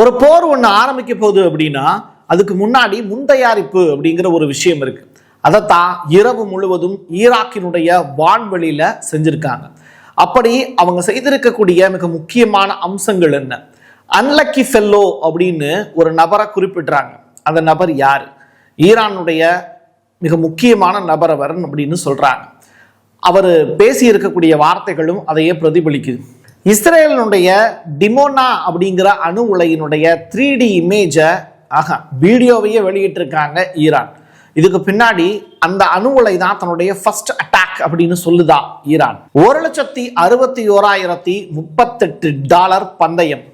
ஒரு போர் ஒன்று ஆரம்பிக்க போகுது அப்படின்னா அதுக்கு முன்னாடி முன்தயாரிப்பு அப்படிங்கிற ஒரு விஷயம் இருக்கு. அதைத்தான் இரவு முழுவதும் ஈராக்கினுடைய வான்வெளியில செஞ்சிருக்காங்க. அப்படி அவங்க செய்திருக்கக்கூடிய மிக முக்கியமான அம்சங்கள் என்ன? அன்லக்கி ஃபெல்லோ அப்படின்னு ஒரு நபரை குறிப்பிடுறாங்க. அந்த நபர் யாரு? ஈரானுடைய மிக முக்கியமான நபர் அவர் அப்படின்னு சொல்றாங்க. அவர் பேசி இருக்கக்கூடிய வார்த்தைகளும் அதையே பிரதிபலிக்குது. இஸ்ரேலினுடைய டிமோனா அப்படிங்கிற அணு உலையினுடைய 3D இமேஜை வீடியோவையே வெளியிட்டிருக்காங்க ஈரான். இதுக்கு பின்னாடி அந்த அணு உலை தான் தன்னுடைய ஃபர்ஸ்ட் அட்டாக் அப்படின்னு சொல்லுதா ஈரான். $1,61,038 பந்தயம்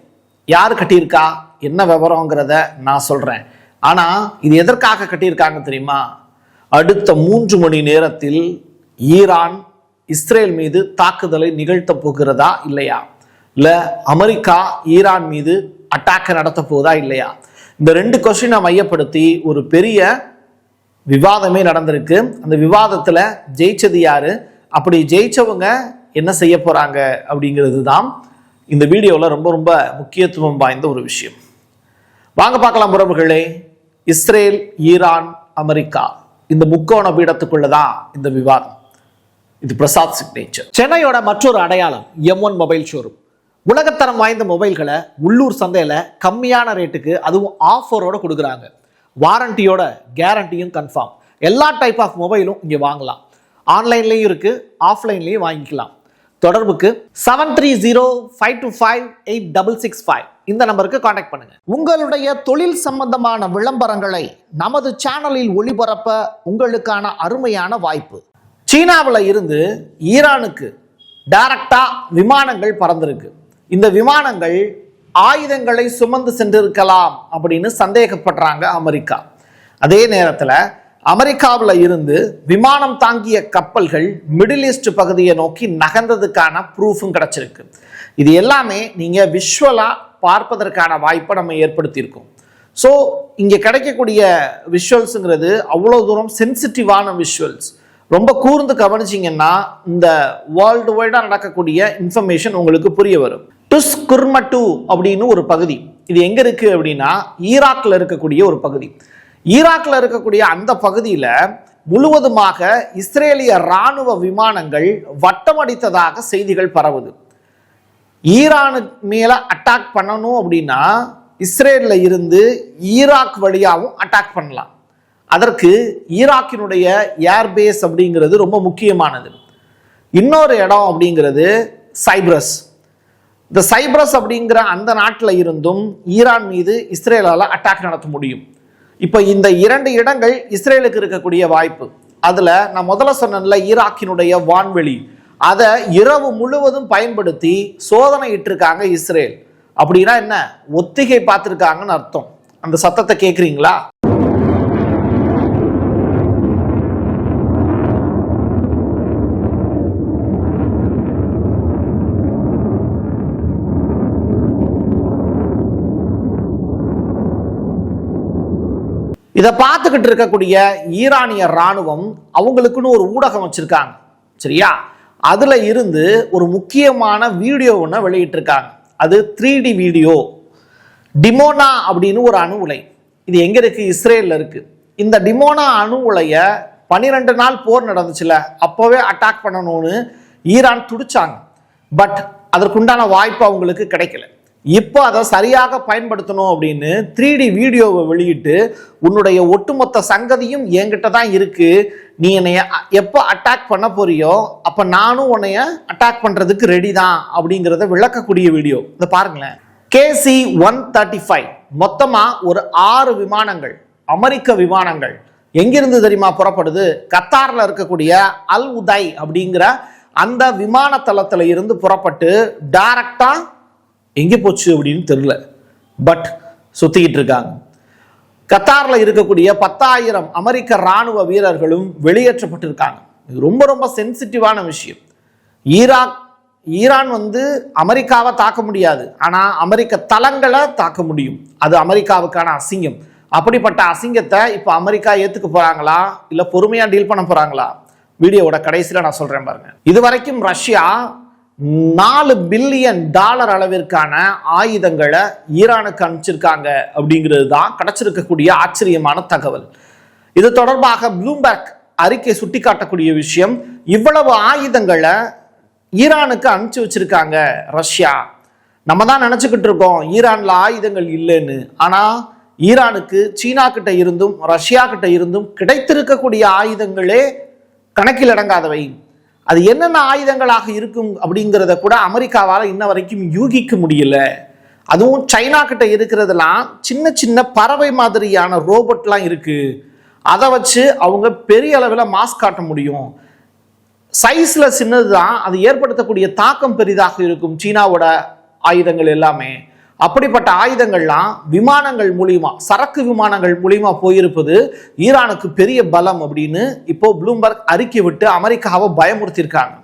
யார் கட்டியிருக்கா, என்ன விவரங்கிறத நான் சொல்றேன். ஆனா இது எதற்காக கட்டியிருக்காங்க தெரியுமா? அடுத்த 3 மணி நேரத்தில் ஈரான் இஸ்ரேல் மீது தாக்குதலை நிகழ்த்த போகிறதா இல்லையா, இல்ல அமெரிக்கா ஈரான் மீது அட்டாக் நடத்த போகுதா இல்லையா? இந்த 2 கொஸ்டினை மையப்படுத்தி ஒரு பெரிய விவாதமே நடந்திருக்கு. அந்த விவாதத்துல ஜெயிச்சது யாரு, அப்படி ஜெயிச்சவங்க என்ன செய்ய போறாங்க அப்படிங்கிறது தான் இந்த வீடியோல ரொம்ப ரொம்ப முக்கியத்துவம் வாய்ந்த ஒரு விஷயம். வாங்க பார்க்கலாம் உறவுகளே. இஸ்ரேல், ஈரான், அமெரிக்கா இந்த முக்கோண பீடத்துக்குள்ளதான் இந்த விவாதம். இது பிரசாத் சிக்னேச்சர். சென்னையோட மற்றொரு அடையாளம் M1 மொபைல் ஷோரூம். உலகத்தரம் வாய்ந்த மொபைல்களை உள்ளூர் சந்தையில கம்மியான ரேட்டுக்கு, அதுவும் ஆஃபரோட கொடுக்குறாங்க. வாரண்டியோட கேரண்டியும் கன்ஃபார்ம். எல்லா டைப் ஆஃப் மொபைலும் இங்க வாங்கலாம். ஆன்லைன்லயும் இருக்கு, ஆஃப்லைன்லயும் வாங்கிக்கலாம். தொடர்புக்கு 7305258665 இந்த நம்பருக்கு கான்டாக்ட் பண்ணுங்க. உங்களுடைய தொழில் சம்பந்தமான விளம்பரங்களை நமது சேனலில் ஒளிபரப்ப உங்களுக்கான அருமையான வாய்ப்பு. சீனாவில் இருந்து ஈரானுக்கு டைரக்டா விமானங்கள் பறந்திருக்கு. இந்த விமானங்கள் ஆயுதங்களை சுமந்து சென்றிருக்கலாம் அப்படின்னு சந்தேகப்படுறாங்க அமெரிக்கா. அதே நேரத்தில் அமெரிக்காவில் இருந்து விமானம் தாங்கிய கப்பல்கள் மிடில் ஈஸ்ட் பகுதியை நோக்கி நகர்ந்ததுக்கான ப்ரூஃபும் கிடைச்சிருக்கு. இது எல்லாமே நீங்க விஷுவலா பார்ப்பதற்கான வாய்ப்பை நம்ம ஏற்படுத்தியிருக்கோம். ஸோ இங்கே கிடைக்கக்கூடிய விஷுவல்ஸுங்கிறது அவ்வளோ தூரம் சென்சிட்டிவான விஷுவல்ஸ். ரொம்ப கூர்ந்து கவனிச்சிங்கன்னா இந்த வேர்ல்டு வைடாக நடக்கக்கூடிய இன்ஃபர்மேஷன் உங்களுக்கு புரிய வரும். டுஸ் குர்மட்டு அப்படின்னு ஒரு பகுதி, இது எங்க இருக்கு அப்படின்னா ஈராக்ல இருக்கக்கூடிய ஒரு பகுதி. ஈராக்ல இருக்கக்கூடிய அந்த பகுதியில முழுவதுமாக இஸ்ரேலிய ராணுவ விமானங்கள் வட்டமடித்ததாக செய்திகள் பரவுது. ஈரானுக்கு மேல அட்டாக் பண்ணணும் அப்படின்னா இஸ்ரேல்ல இருந்து ஈராக் வழியாகவும் அட்டாக் பண்ணலாம். அதற்கு ஈராக்கினுடைய ஏர்பேஸ் அப்படிங்கிறது ரொம்ப முக்கியமானது. இன்னொரு இடம் அப்படிங்கிறது சைப்ரஸ். இந்த சைப்ரஸ் அப்படிங்கிற அந்த நாட்டில் இருந்தும் ஈரான் மீது இஸ்ரேலால் அட்டாக் நடத்த முடியும். இப்போ இந்த 2 இடங்கள் இஸ்ரேலுக்கு இருக்கக்கூடிய வாய்ப்பு. அதுல நான் முதல்ல சொன்னேன்ல ஈராக்கினுடைய வான்வெளி, அதை இரவு முழுவதும் பயன்படுத்தி சோதனை இட்டிருக்காங்க இஸ்ரேல். அப்படின்னா என்ன, ஒத்திகை பார்த்துருக்காங்கன்னு அர்த்தம். அந்த சத்தத்தை கேட்குறீங்களா? இதை பார்த்துக்கிட்டு இருக்கக்கூடிய ஈரானிய ராணுவம் அவங்களுக்குன்னு ஒரு ஊடகம் வச்சிருக்காங்க, சரியா? அதுல இருந்து ஒரு முக்கியமான வீடியோ ஒன்று வெளியிட்டிருக்காங்க. அது 3D வீடியோ. டிமோனா அப்படின்னு ஒரு அணு உலை, இது எங்க இருக்கு? இஸ்ரேல்ல இருக்கு. இந்த டிமோனா அணு உலைய 12 நாள் போர் நடந்துச்சுல, அப்பவே அட்டாக் பண்ணணும்னு ஈரான் துடிச்சாங்க. பட் அதற்குண்டான வாய்ப்பு அவங்களுக்கு கிடைக்கல. இப்போ அதை சரியாக பயன்படுத்தணும் அப்படின்னு 3D வீடியோவை வெளியிட்டு, உன்னுடைய ஒட்டுமொத்த சங்கதியும் என்கிட்ட தான் இருக்கு, நீ என்னைய எப்போ அட்டாக் பண்ண போறியோ அப்ப நானும் உன்னைய அட்டாக் பண்றதுக்கு ரெடி தான் அப்படிங்கிறத விளக்கக்கூடிய வீடியோ. இதை பாருங்களேன். KC-135 மொத்தமா ஒரு 6 விமானங்கள், அமெரிக்க விமானங்கள் எங்கிருந்து தெரியுமா புறப்படுது? கத்தார்ல இருக்கக்கூடிய அல் உதை அப்படிங்கிற அந்த விமான தளத்துல இருந்து புறப்பட்டு டைரக்டா எங்கே போச்சு அப்படின்னு தெரியல, பட் சுத்திக்கிட்டு இருக்காங்க. கத்தார்ல இருக்கக்கூடிய 10,000 அமெரிக்க ராணுவ வீரர்களும் வெளியேற்றப்பட்டிருக்காங்க. இது ரொம்ப ரொம்ப சென்சிட்டிவான விஷயம். ஈரான் அமெரிக்காவை தாக்க முடியாது, ஆனா அமெரிக்க தளங்களை தாக்க முடியும். அது அமெரிக்காவுக்கான அசிங்கம். அப்படிப்பட்ட அசிங்கத்தை இப்ப அமெரிக்கா ஏத்துக்க போறாங்களா, இல்ல பொறுமையா டீல் பண்ண போறாங்களா? வீடியோவோட கடைசியில நான் சொல்றேன் பாருங்க. இதுவரைக்கும் ரஷ்யா $4 பில்லியன் அளவிற்கான ஆயுதங்களை ஈரானுக்கு அனுப்பிச்சிருக்காங்க அப்படிங்கிறது தான் கிடைச்சிருக்கக்கூடிய ஆச்சரியமான தகவல். இது தொடர்பாக ப்ளூம்பர்க் அறிக்கை சுட்டிக்காட்டக்கூடிய விஷயம், இவ்வளவு ஆயுதங்களை ஈரானுக்கு அனுப்பிச்சு வச்சிருக்காங்க ரஷ்யா. நம்ம தான் நினைச்சுக்கிட்டு இருக்கோம் ஈரான்ல ஆயுதங்கள் இல்லைன்னு. ஆனா ஈரானுக்கு சீனா கிட்ட இருந்தும் ரஷ்யா கிட்ட இருந்தும் கிடைத்திருக்கக்கூடிய ஆயுதங்களே கணக்கில் அடங்காதவை. அது என்னென்ன ஆயுதங்களாக இருக்கும் அப்படிங்கிறத கூட அமெரிக்காவால் இன்ன வரைக்கும் யூகிக்க முடியல. அதுவும் சைனா கிட்ட இருக்கிறதுலாம் சின்ன சின்ன பறவை மாதிரியான ரோபோட்லாம் இருக்கு. அதை வச்சு அவங்க பெரிய அளவில் மாஸ் காட்ட முடியும். சைஸ்ல சின்னதுதான், அது ஏற்படுத்தக்கூடிய தாக்கம் பெரிதாக இருக்கும் சீனாவோட ஆயுதங்கள் எல்லாமே. அப்படிப்பட்ட ஆயுதங்கள்லாம் விமானங்கள் மூலியமா, சரக்கு விமானங்கள் மூலியமா போயிருப்பது ஈரானுக்கு பெரிய பலம் அப்படின்னு இப்போ ப்ளூம்பர்க் அறிக்கை விட்டு அமெரிக்காவை பயமுறுத்தியிருக்காங்க.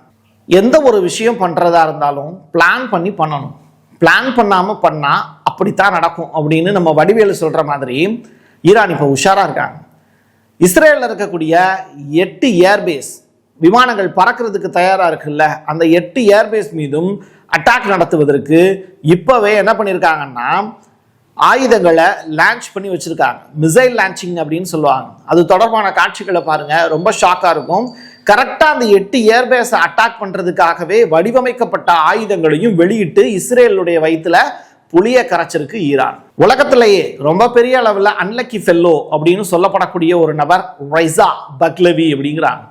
எந்த ஒரு விஷயம் பண்றதா இருந்தாலும் பிளான் பண்ணி பண்ணணும். பிளான் பண்ணாம பண்ணா அப்படித்தான் நடக்கும் அப்படின்னு நம்ம வடிவேலு சொல்ற மாதிரி ஈரான் இப்போ உஷாரா இருக்காங்க. இஸ்ரேலில் இருக்கக்கூடிய 8 ஏர்பேஸ் விமானங்கள் பறக்கிறதுக்கு தயாரா இருக்குல்ல, அந்த 8 ஏர்பேஸ் மீதும் அட்டாக் நடத்துவதற்கு இப்பவே என்ன பண்ணியிருக்காங்கன்னா ஆயுதங்களை லான்ச் பண்ணி வச்சிருக்காங்க. மிசைல் லான்ச்சிங் அப்படின்னு சொல்லுவாங்க. அது தொடர்பான காட்சிகளை பாருங்க, ரொம்ப ஷாக்கா இருக்கும். கரெக்டா அந்த 8 ஏர்பேஸை அட்டாக் பண்றதுக்காகவே வடிவமைக்கப்பட்ட ஆயுதங்களையும் வெளியிட்டு இஸ்ரேலுடைய வயிற்றுல புளிய கரைச்சிருக்கு ஈரான். உலகத்திலேயே ரொம்ப பெரிய அளவில் அன்லக்கி ஃபெல்லோ அப்படின்னு சொல்லப்படக்கூடிய ஒரு நபர் ரைசா பக்லவி அப்படிங்கிறாங்க.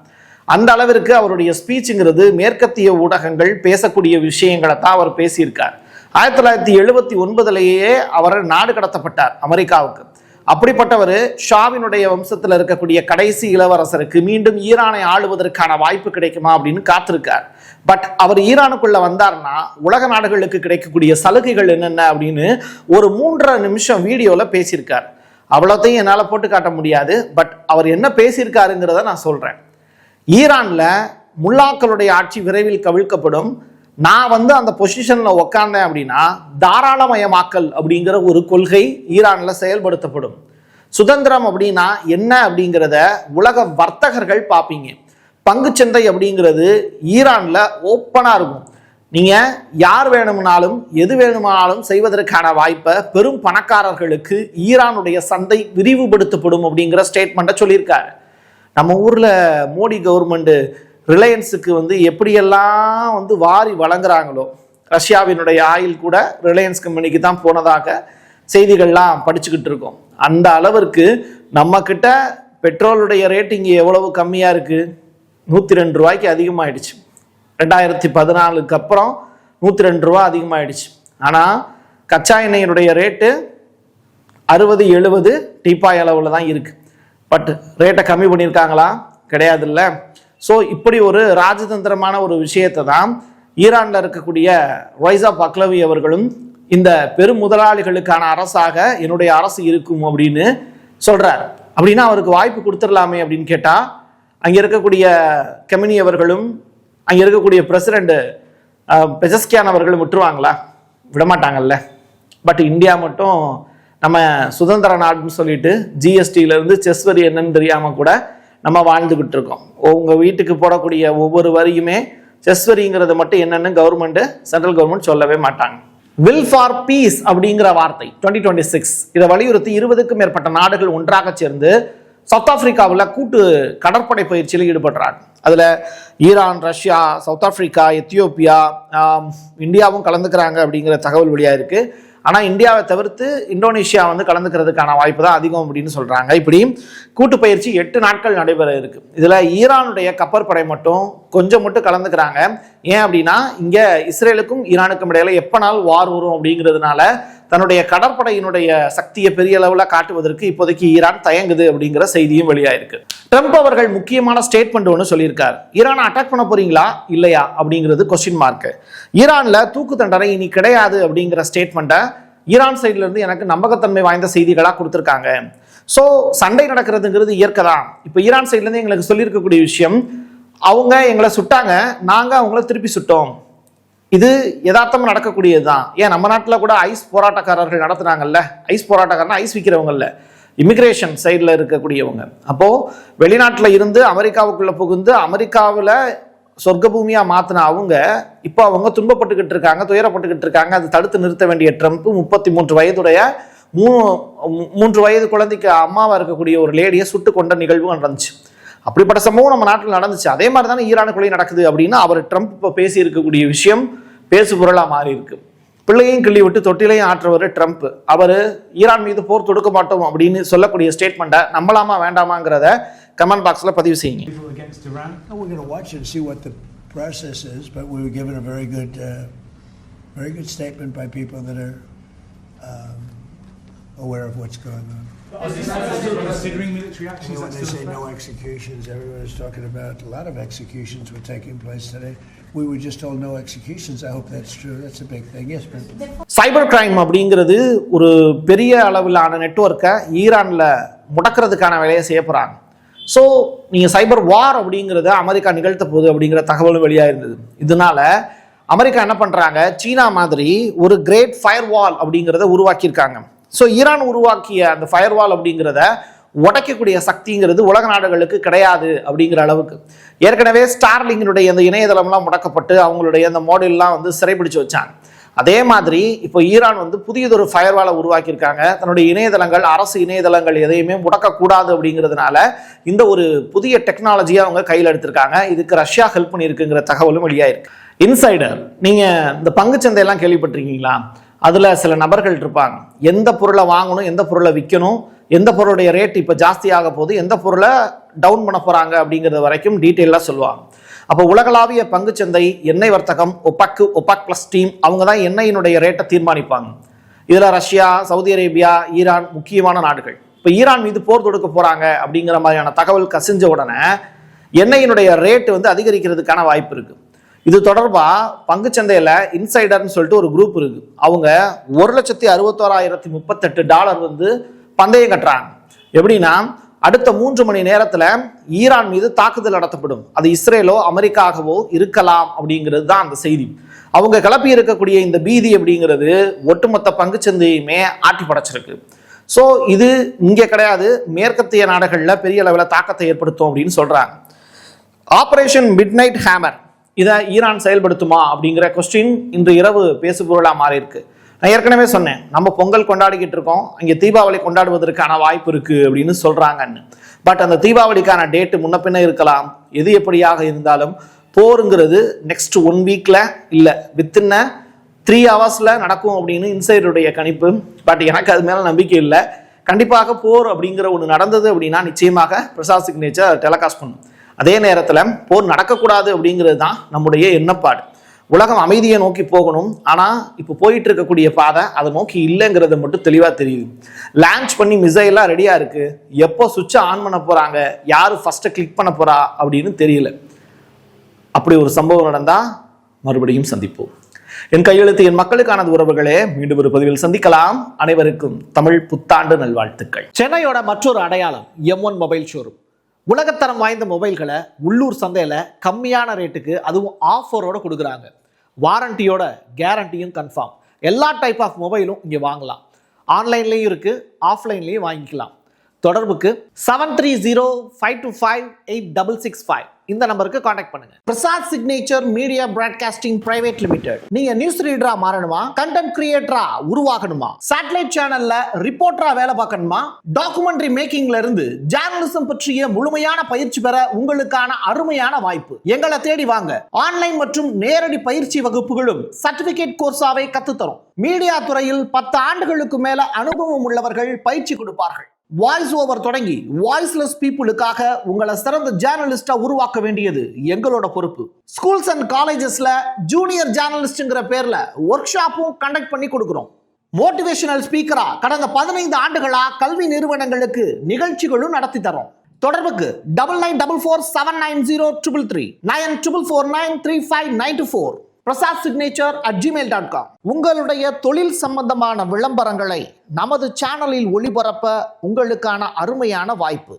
அந்த அளவிற்கு அவருடைய ஸ்பீச்சுங்கிறது மேற்கத்திய ஊடகங்கள் பேசக்கூடிய விஷயங்களை தான் அவர் பேசியிருக்கார். 1979 அவர் நாடு கடத்தப்பட்டார் அமெரிக்காவுக்கு. அப்படிப்பட்டவர் ஷாவினுடைய வம்சத்தில் இருக்கக்கூடிய கடைசி இளவரசருக்கு மீண்டும் ஈரானை ஆளுவதற்கான வாய்ப்பு கிடைக்குமா அப்படின்னு காத்திருக்கார். பட் அவர் ஈரானுக்குள்ள வந்தார்னா உலக நாடுகளுக்கு கிடைக்கக்கூடிய சலுகைகள் என்னென்ன அப்படின்னு ஒரு 3.5 நிமிஷம் வீடியோல பேசியிருக்கார். அவ்வளோத்தையும் என்னால் போட்டு காட்ட முடியாது. பட் அவர் என்ன பேசியிருக்காருங்கிறத நான் சொல்றேன். ஈரான்ல முல்லாக்களுடைய ஆட்சி விரைவில் கவிழ்க்கப்படும். நான் அந்த பொசிஷன்ல உக்காந்தேன் அப்படின்னா தாராளமயமாக்கல் அப்படிங்கிற ஒரு கொள்கை ஈரான்ல செயல்படுத்தப்படும். சுதந்திரம் அப்படின்னா என்ன அப்படிங்கிறத உலக வர்த்தகர்கள் பார்ப்பீங்க. பங்குச்சந்தை அப்படிங்கிறது ஈரான்ல ஓப்பனா இருக்கும். நீங்க யார் வேணும்னாலும் எது வேணுமானாலும் செய்வதற்கான வாய்ப்பை பெரும் பணக்காரர்களுக்கு ஈரானுடைய சந்தை விரிவுபடுத்தப்படும் அப்படிங்கிற ஸ்டேட்மெண்ட்டை சொல்லியிருக்காரு. நம்ம ஊர்ல மோடி கவர்மெண்ட் ரிலையன்ஸுக்கு எப்படியெல்லாம் வாரி வழங்குறாங்களோ, ரஷ்யாவினுடைய ஆயில் கூட ரிலையன்ஸ் கம்பெனிக்கு தான் போனதாக செய்திகள்லாம் படிச்சுக்கிட்டு இருக்கோம். அந்த அளவிற்கு நம்ம கிட்ட பெட்ரோலுடைய ரேட்டிங் எவ்வளவு கம்மியா இருக்கு, 102 ரூபாய்க்கு அதிகமாயிடுச்சு. 2014 அப்புறம் 102 ரூபா அதிகமாயிடுச்சு. ஆனா கச்சா எண்ணெயினுடைய ரேட்டு 60-70 டீப்பாய் அளவுல தான் இருக்கு. பட் ரேட்டை கம்மி பண்ணியிருக்காங்களா? கிடையாது இல்லை. ஸோ இப்படி ஒரு ராஜதந்திரமான ஒரு விஷயத்தை தான் ஈரான்ல இருக்கக்கூடிய ரைசா பக்லவி அவர்களும் இந்த பெரும் முதலாளிகளுக்கான அரசாக என்னுடைய அரசு இருக்கும் அப்படின்னு சொல்றார். அப்படின்னா அவருக்கு வாய்ப்பு கொடுத்துடலாமே அப்படின்னு கேட்டா அங்க இருக்கக்கூடிய கெமினி அவர்களும் அங்க இருக்கக்கூடிய பிரசிடென்ட் பெஜஸ்கியான் அவர்களும் விட்டுருவாங்களா? விடமாட்டாங்கல்ல. பட் இந்தியா மட்டும் நம்ம சுதந்திர நாடுன்னு சொல்லிட்டு ஜிஎஸ்டியிலேருந்து செஸ் வரி என்னன்னு தெரியாமல் கூட நம்ம வாழ்ந்துக்கிட்டு இருக்கோம். உங்கள் வீட்டுக்கு போடக்கூடிய ஒவ்வொரு வரியுமே செஸ் வரிங்கிறது மட்டும் என்னன்னு கவர்மெண்ட், சென்ட்ரல் கவர்மெண்ட் சொல்லவே மாட்டாங்க. வில் ஃபார் பீஸ் அப்படிங்கிற வார்த்தை 2026 இதை வலியுறுத்தி 20க்கும் மேற்பட்ட நாடுகள் ஒன்றாக சேர்ந்து சவுத் ஆப்பிரிக்காவில் கூட்டு கடற்படை பயிற்சியில் ஈடுபடுறாங்க. அதில் Iran, Russia, south Africa, Ethiopia, இந்தியாவும் கலந்துக்கிறாங்க அப்படிங்கிற தகவல் வெளியாக இருக்கு. ஆனால் இந்தியாவை தவிர்த்து இந்தோனேஷியா கலந்துக்கிறதுக்கான வாய்ப்பு தான் அதிகம் அப்படின்னு சொல்றாங்க. இப்படி கூட்டு பயிற்சி 8 நாட்கள் நடைபெற இருக்கு. இதுல ஈரானுடைய கப்பற்படை மட்டும் கொஞ்சம் மட்டும் கலந்துக்கிறாங்க. ஏன் அப்படின்னா இங்க இஸ்ரேலுக்கும் ஈரானுக்கும் இடையில எப்பனாலும் வார் வரும் அப்படிங்கிறதுனால தன்னுடைய கடற்படையினுடைய சக்தியை பெரிய அளவுல காட்டுவதற்கு இப்போதைக்கு ஈரான் தயங்குது அப்படிங்கிற செய்தியும் வெளியாயிருக்கு. ட்ரம்ப் அவர்கள் முக்கியமான ஸ்டேட்மெண்ட் ஒன்று சொல்லியிருக்காரு. ஈரானை அட்டாக் பண்ண போறீங்களா இல்லையா அப்படிங்கிறது கொஸ்டின் மார்க். ஈரான்ல தூக்கு தண்டனை இனி கிடையாது அப்படிங்கிற ஸ்டேட்மெண்ட்டை ஈரான் சைட்ல இருந்து எனக்கு நம்பகத்தன்மை வாய்ந்த செய்திகளா கொடுத்துருக்காங்க. ஸோ சண்டை நடக்கிறதுங்கிறது இயற்கை தான். இப்போ ஈரான் சைட்ல இருந்து எங்களுக்கு சொல்லியிருக்கக்கூடிய விஷயம், அவங்க எங்களை சுட்டாங்க, நாங்க அவங்கள திருப்பி சுட்டோம். இது யதார்த்தமா நடக்கக்கூடியதுதான். ஏன் நம்ம நாட்டில் கூட ஐஸ் போராட்டக்காரர்கள் நடத்துனாங்கல்ல. ஐஸ் போராட்டக்காரனா ஐஸ் விற்கிறவங்கல்ல, இமிகிரேஷன் சைடில் இருக்கக்கூடியவங்க. அப்போ வெளிநாட்டில் இருந்து அமெரிக்காவுக்குள்ள புகுந்து அமெரிக்காவில் சொர்க்க பூமியா மாத்தின அவங்க இப்போ அவங்க துன்பப்பட்டுக்கிட்டு இருக்காங்க, துயரப்பட்டுக்கிட்டு இருக்காங்க. அது தடுத்து நிறுத்த வேண்டிய ட்ரம்ப் 33 வயதுடைய 3 வயது குழந்தைக்கு அம்மாவா இருக்கக்கூடிய ஒரு லேடியை சுட்டு கொண்ட நிகழ்வு நடந்துச்சு. அப்படிப்பட்ட சம்பவம் நம்ம நாட்டில் நடந்துச்சு. அதே மாதிரி தானே ஈரானுக்குள்ளே நடக்குது அப்படின்னு அவர் ட்ரம்ப் இப்போ பேசி இருக்கக்கூடிய விஷயம் பேசு பொருளாக மாறி இருக்கு. பிள்ளையும் கிள்ளி விட்டு தொட்டிலையும் ஆற்றவர் ட்ரம்ப். அவர் ஈரான் மீது போர் தொடுக்க மாட்டோம் அப்படின்னு சொல்லக்கூடிய ஸ்டேட்மெண்ட்டை நம்பலாமா வேண்டாமாங்கிறத கமெண்ட் பாக்ஸில் பதிவு செய்யுங்க. Process is, but we were given a very good statement by people that are aware of what's going on. Considering military actions, when they say no executions, everyone is talking about a lot of executions were taking place today. We were just told no executions. I hope that's true. That's a big thing. Yes, but cyber crime அப்படிங்கிறது ஒரு பெரிய அளவிலான நெட்வொர்க்கை ஈரானில் முடக்கிறதுக்கான வேலையை செய்ய போகிறாங்க. So நீங்கள் சைபர் வார் அப்படிங்கிறத அமெரிக்கா நிகழ்த்த போகுது அப்படிங்கிற தகவலும் வெளியாக இருந்தது. இதனால அமெரிக்கா என்ன பண்ணுறாங்க, சீனா மாதிரி ஒரு கிரேட் ஃபயர் வால் அப்படிங்கிறத உருவாக்கியிருக்காங்க. ஸோ ஈரான் உருவாக்கிய அந்த ஃபயர் வால் அப்படிங்கிறத உடைக்கக்கூடிய சக்திங்கிறது உலக நாடுகளுக்கு கிடையாது அப்படிங்கிற அளவுக்கு. ஏற்கனவே ஸ்டார்லிங்கினுடைய அந்த இணையதளம்லாம் முடக்கப்பட்டு அவங்களுடைய அந்த மாடல்லாம் வந்து சிறைப்பிடிச்சு வச்சாங்க. அதே மாதிரி இப்போ ஈரான் வந்து புதியதொரு ஃபயர்வாலை உருவாக்கியிருக்காங்க. தன்னுடைய இணையதளங்கள், அரசு இணையதளங்கள் எதையுமே முடக்கக்கூடாது அப்படிங்கிறதுனால இந்த ஒரு புதிய டெக்னாலஜியை அவங்க கையில் எடுத்திருக்காங்க. இதுக்கு ரஷ்யா ஹெல்ப் பண்ணியிருக்குங்கிற தகவலும் வெளியாயிருக்கு. இன்சைடர், நீங்கள் இந்த பங்குச்சந்தையெல்லாம் கேள்விப்பட்டிருக்கீங்களா? அதில் சில நபர்கள் இருப்பாங்க, எந்த பொருளை வாங்கணும், எந்த பொருளை விற்கணும், எந்த பொருளுடைய ரேட் இப்போ ஜாஸ்தியாக போகுது, எந்த பொருளை டவுன் பண்ண போகிறாங்க அப்படிங்கிறது வரைக்கும் டீட்டெயிலாக சொல்லுவாங்க. அப்போ உலகளாவிய பங்குச்சந்தை, எண்ணெய் வர்த்தகம், ஒபாக் பிளஸ் டீம், அவங்க தான் எண்ணெயினுடைய ரேட்டை தீர்மானிப்பாங்க. இதில் ரஷ்யா, சவுதி அரேபியா, ஈரான் முக்கியமான நாடுகள். இப்போ ஈரான் மீது போர் தொடுக்க போகிறாங்க அப்படிங்கிற மாதிரியான தகவல் கசிஞ்ச உடனே எண்ணெயினுடைய ரேட்டு வந்து அதிகரிக்கிறதுக்கான வாய்ப்பு இருக்குது. இது தொடர்பாக பங்குச்சந்தையில் இன்சைடர்னு சொல்லிட்டு ஒரு குரூப் இருக்குது. அவங்க $1,61,038 வந்து பந்தயம் கட்டுறாங்க. எப்படின்னா, அடுத்த 3 மணி நேரத்தில் ஈரான் மீது தாக்குதல் நடத்தப்படும், அது இஸ்ரேலோ அமெரிக்காவோ இருக்கலாம் அப்படிங்கிறது தான் அந்த செய்தி. அவங்க கிளப்பி இருக்கக்கூடிய இந்த பீதி அப்படிங்கிறது ஒட்டுமொத்த பங்குச்சந்தையுமே ஆட்டி படைச்சிருக்கு. ஸோ இது இங்கே கிடையாது, மேற்கத்திய நாடுகளில் பெரிய அளவில் தாக்கத்தை ஏற்படுத்தும் அப்படின்னு சொல்கிறாங்க. ஆபரேஷன் மிட்நைட் ஹேமர், இதை ஈரான் செயல்படுத்துமா அப்படிங்கிற கொஸ்டின் இன்று இரவு பேசுபொருளாக மாறி இருக்கு. நான் ஏற்கனவே சொன்னேன், நம்ம பொங்கல் கொண்டாடிக்கிட்டு இருக்கோம், அங்கே தீபாவளி கொண்டாடுவதற்கான வாய்ப்பு இருக்குது அப்படின்னு சொல்கிறாங்கன்னு. பட் அந்த தீபாவளிக்கான டேட்டு முன்ன பின்ன இருக்கலாம். எது எப்படியாக இருந்தாலும் போருங்கிறது நெக்ஸ்ட் 1 வீக்கில் இல்லை வித்தின் 3 ஹவர்ஸில் நடக்கும் அப்படின்னு இன்சைடருடைய கணிப்பு. பட் எனக்கு அது மேலே நம்பிக்கை இல்லை. கண்டிப்பாக போர் அப்படிங்கிற ஒன்று நடந்தது அப்படின்னா நிச்சயமாக பிரசாத் சிக்னேச்சர் டெலிகாஸ்ட் பண்ணும். அதே நேரத்தில் போர் நடக்கக்கூடாது அப்படிங்கிறது தான் நம்முடைய எண்ணப்பாடு. உலகம் அமைதியை நோக்கி போகணும். ஆனால் இப்போ போயிட்டு இருக்கக்கூடிய பாதை அதை நோக்கி இல்லைங்கிறது மட்டும் தெளிவாக தெரியுது. லான்ச் பண்ணி மிசைலாம் ரெடியாக இருக்குது, எப்போ சுவிட்சை ஆன் பண்ண போகிறாங்க, யார் ஃபஸ்ட்டு கிளிக் பண்ண போகிறா அப்படின்னு தெரியல. அப்படி ஒரு சம்பவம் நடந்தால் மறுபடியும் சந்திப்போம். என் கையெழுத்து என் மக்களுக்கானது உறவுகளே. மீண்டும் ஒரு பதிவில் சந்திக்கலாம். அனைவருக்கும் தமிழ் புத்தாண்டு நல்வாழ்த்துக்கள். சென்னையோட மற்றொரு அடையாளம் M1 மொபைல் ஷோரூம். உலகத்தரம் வாய்ந்த மொபைல்களை உள்ளூர் சந்தையில் கம்மியான ரேட்டுக்கு, அதுவும் ஆஃபரோடு கொடுக்குறாங்க. வாரண்டியோட கேரண்டியும் கன்ஃபார்ம். எல்லா டைப் ஆஃப் மொபைலும் இங்கே வாங்கலாம். ஆன்லைன்லேயும் இருக்குது, ஆஃப்லைன்லேயும் வாங்கிக்கலாம். தொடர்புக்கு 7305258665 இந்த நம்பருக்கு காண்டாக்ட் பண்ணுங்க. Prasad signature media broadcasting private limited. நீங்க நியூஸ் ரீடரா மாறணுமா, கண்டென்ட் கிரியேட்டரா உருவாகணுமா, சேட்டலைட் சேனல்ல ரிப்போர்ட்டரா வேலை பார்க்கணுமா, டாக்குமெண்ட்ரி மேக்கிங்ல இருந்து ஜேர்னலிசம் பற்றிய முழுமையான பயிற்சி பெற உங்களுக்கான அருமையான வாய்ப்பு. எங்களை தேடி வாங்க. ஆன்லைன் மற்றும் நேரடி பயிற்சி வகுப்புகளும் சர்டிபிகேட் கோர்ஸாவே கத்துத்தரும். மீடியா துறையில் 10 ஆண்டுகளுக்கு மேல அனுபவம் உள்ளவர்கள் பயிற்சி கொடுப்பார்கள். வாய்ஸ் ஓவர் தொடங்கி வாய்ஸ்லெஸ் பீப்புளுக்காக உங்களை சிறந்த ஜேர்னலிஸ்டா உருவாக்க வேண்டியது எங்களோட பொறுப்பு. ஸ்கூல்ஸ் அண்ட் காலேஜஸ்ல ஜூனியர் ஜேர்னலிஸ்ட்ங்கிற பேர்ல ஒர்க் ஷாப்பும் கண்டக்ட் பண்ணி கொடுக்கிறோம். மோட்டிவேஷனல் ஸ்பீக்கரா கடந்த 15 ஆண்டுகளா கல்வி நிறுவனங்களுக்கு நிகழ்ச்சிகளும் நடத்தி தரோம். தொடர்புக்கு 9944790333 94493594 prasad.signature@gmail.com. உங்களுடைய தொழில் சம்பந்தமான விளம்பரங்களை நமது சேனலில் ஒளிபரப்ப உங்களுக்கான அருமையான வாய்ப்பு.